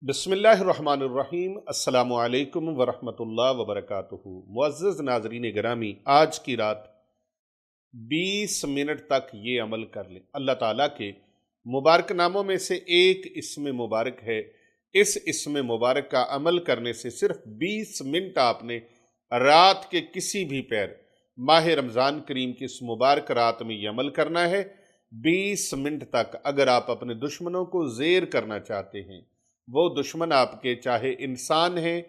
बिस्मिल्लाहिर्रहमानिर्रहीम। अस्सलामु अलैकुम वरहमतुल्लाह वबरकातुहू। मुअज़्ज़ज़ नाज़रीन गिरामी, आज की रात 20 मिनट तक ये अमल कर लें। अल्लाह ताला के मुबारक नामों में से एक इसमें मुबारक है। इस इसमें मुबारक का अमल करने से सिर्फ 20 मिनट आपने रात के किसी भी पैर माह रमज़ान करीम की इस मुबारक रात में ये अमल करना है। 20 मिनट तक अगर आप अपने दुश्मनों को ज़ेर करना चाहते हैं, वो दुश्मन आपके चाहे इंसान हैं,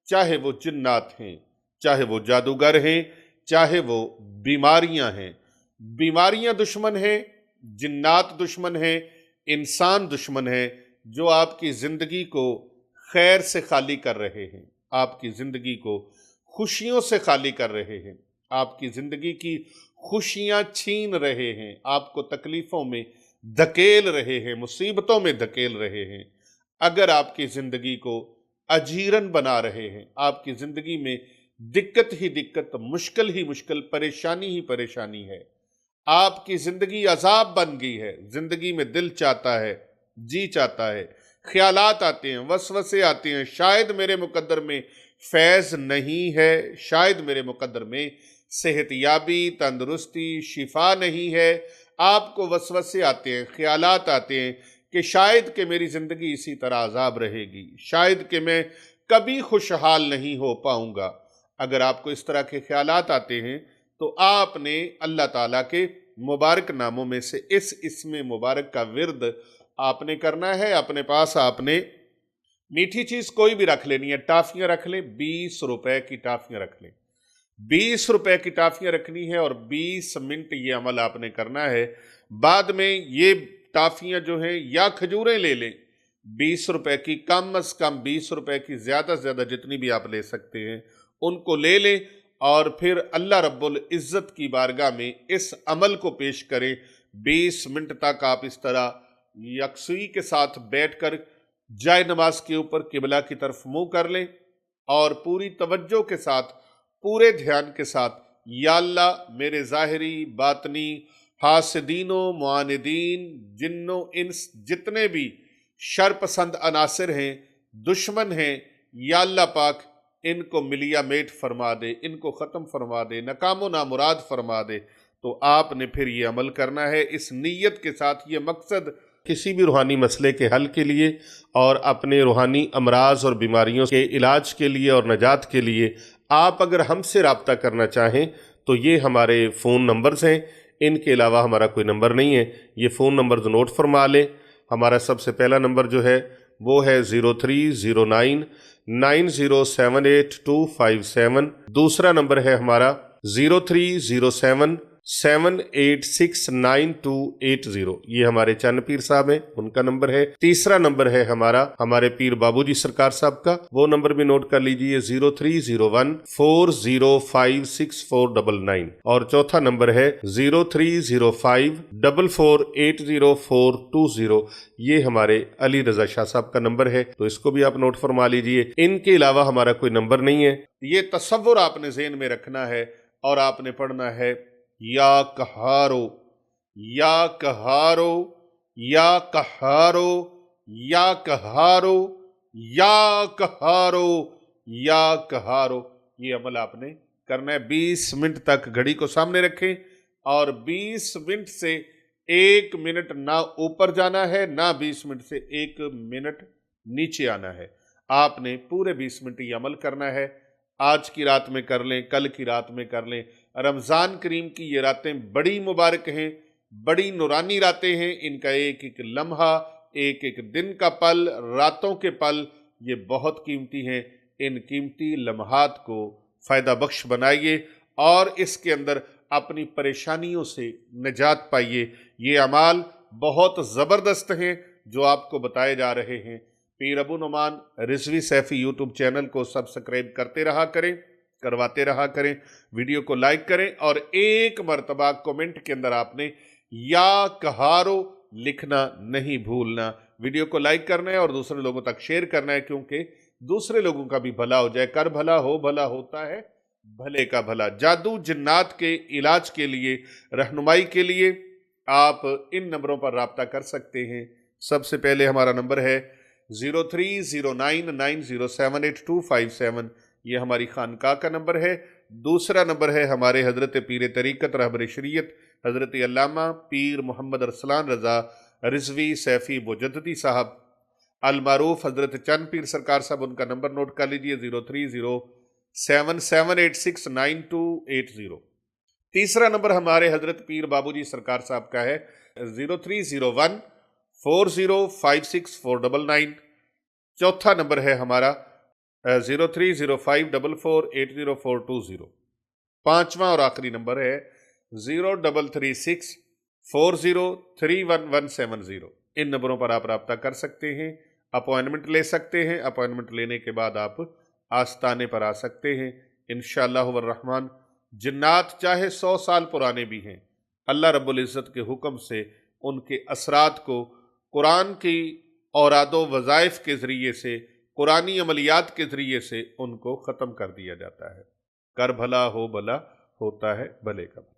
चाहे वो जिन्नात हैं, चाहे वो जादूगर हैं, चाहे वो बीमारियां हैं। बीमारियां दुश्मन हैं, जिन्नात दुश्मन हैं, इंसान दुश्मन हैं जो आपकी ज़िंदगी को खैर से खाली कर रहे हैं, आपकी ज़िंदगी को खुशियों से खाली कर रहे हैं, आपकी ज़िंदगी की खुशियां छीन रहे हैं, आपको तकलीफ़ों में धकेल रहे हैं, मुसीबतों में धकेल रहे हैं। अगर आपकी ज़िंदगी को अजीरन बना रहे हैं, आपकी ज़िंदगी में दिक्कत ही दिक्कत, मुश्किल ही मुश्किल, परेशानी ही परेशानी है, आपकी ज़िंदगी अजाब बन गई है, ज़िंदगी में दिल चाहता है, जी चाहता है, ख्यालात आते हैं, वसवसे आते हैं, शायद मेरे मुकद्दर में फैज़ नहीं है, शायद मेरे मुकद्दर में सेहतयाबी, तंदुरुस्ती, शिफा नहीं है। आपको वसवसे आते हैं, ख्यालात आते हैं कि शायद कि मेरी ज़िंदगी इसी तरह अजाब रहेगी, शायद कि मैं कभी खुशहाल नहीं हो पाऊंगा। अगर आपको इस तरह के ख्यालात आते हैं तो आपने अल्लाह ताला के मुबारक नामों में से इस इसमें मुबारक का विर्द आपने करना है। अपने पास आपने मीठी चीज़ कोई भी रख लेनी है, टाफियाँ रख लें, 20 रुपए की टाफियाँ रख लें, 20 रुपए की टाफियाँ रखनी है और 20 मिनट ये अमल आपने करना है। बाद में ये टाफियाँ जो हैं या खजूरें ले लें, 20 रुपए की, कम अज़ कम 20 रुपए की, ज़्यादा से ज़्यादा जितनी भी आप ले सकते हैं उनको ले लें और फिर अल्लाह रब्बुल इज़्ज़त की बारगाह में इस अमल को पेश करें। 20 मिनट तक आप इस तरह यकसुई के साथ बैठकर जाए नमाज के ऊपर किबला की तरफ मुंह कर लें और पूरी तवज्जो के साथ, पूरे ध्यान के साथ, या अल्लाह मेरे ज़ाहिरी बातनी हासिदीनों, मुआनिदीन, जिन्नों, इंस, जितने भी शर पसंद अनासिर हैं, दुश्मन हैं, या अल्लाह पाक इनको मिलिया मेट फरमा दे, इनको ख़त्म फरमा दे, नकामो नामुराद फरमा दे। तो आपने फिर ये अमल करना है इस नीयत के साथ। ये मकसद किसी भी रूहानी मसले के हल के लिए और अपने रूहानी अमराज और बीमारियों के इलाज के लिए और नजात के लिए आप अगर हमसे रब्ता करना चाहें तो ये हमारे फ़ोन नंबर्स हैं। इनके अलावा हमारा कोई नंबर नहीं है। ये फ़ोन नंबर तो नोट फरमा लें। हमारा सबसे पहला नंबर जो है वो है 0309 9078 दूसरा नंबर है हमारा 0307 7869280। ये हमारे चन्न पीर साहब हैं, उनका नंबर है। तीसरा नंबर है हमारा हमारे पीर बाबूजी सरकार साहब का, वो नंबर भी नोट कर लीजिए 0301 4056499। और चौथा नंबर है 0305 4480 ये हमारे अली रजा शाह साहब का नंबर है, तो इसको भी आप नोट फरमा लीजिए। इनके अलावा हमारा कोई नंबर नहीं है। ये तसव्वुर आपने ज़हन में रखना है और आपने पढ़ना है या कहारो, या कहारो, या कहारो, या कहारो, या कहारो, या कहारो। ये अमल आपने करना है। 20 मिनट तक घड़ी को सामने रखें और 20 मिनट से 1 मिनट ना ऊपर जाना है, ना 20 मिनट से 1 मिनट नीचे आना है। आपने पूरे 20 मिनट ये अमल करना है। आज की रात में कर लें, कल की रात में कर लें। रमज़ान करीम की ये रातें बड़ी मुबारक हैं, बड़ी नूरानी रातें हैं। इनका एक एक लम्हा, एक एक दिन का पल, रातों के पल, ये बहुत कीमती हैं। इन कीमती लम्हात को फ़ायदा बख्श बनाइए और इसके अंदर अपनी परेशानियों से निजात पाइए। ये अमाल बहुत ज़बरदस्त हैं जो आपको बताए जा रहे हैं। पीर अबू नुमान रिजवी सैफ़ी यूट्यूब चैनल को सब्सक्राइब करते रहा करें, करवाते रहा करें, वीडियो को लाइक करें और एक मरतबा कमेंट के अंदर आपने या कहारो लिखना नहीं भूलना। वीडियो को लाइक करना है और दूसरे लोगों तक शेयर करना है, क्योंकि दूसरे लोगों का भी भला हो जाए। कर भला हो, भला होता है भले का भला। जादू जिन्नात के इलाज के लिए, रहनुमाई के लिए आप इन नंबरों पर राब्ता कर सकते हैं। सबसे पहले हमारा नंबर है 0309907827 یہ ہماری خانقاہ کا نمبر ہے۔ دوسرا نمبر ہے ہمارے حضرت پیر طریقت رہبر شریعت حضرت علامہ پیر محمد ارسلان رضا رضوی سیفی مجددی صاحب المعروف حضرت چند پیر سرکار صاحب، ان کا نمبر نوٹ کر لیجئے 0307786980۔ تیسرا نمبر ہمارے حضرت پیر بابو جی سرکار صاحب کا ہے 0301405649۔ چوتھا نمبر ہے ہمارا 0305448042۔ پانچواں اور آخری نمبر ہے 033640311170۔ ان نمبروں پر آپ رابطہ کر سکتے ہیں، اپوائنٹمنٹ لے سکتے ہیں۔ اپوائنٹمنٹ لینے کے بعد آپ آستانے پر آ سکتے ہیں انشاءاللہ الرحمن۔ جنات چاہے 100 سال پرانے بھی ہیں، اللہ رب العزت کے حکم سے ان کے اثرات کو قرآن کی اوراد و وظائف کے ذریعے سے، قرآنی عملیات کے ذریعے سے ان کو ختم کر دیا جاتا ہے۔ کر بھلا ہو بھلا، ہوتا ہے بھلے کا بھلا۔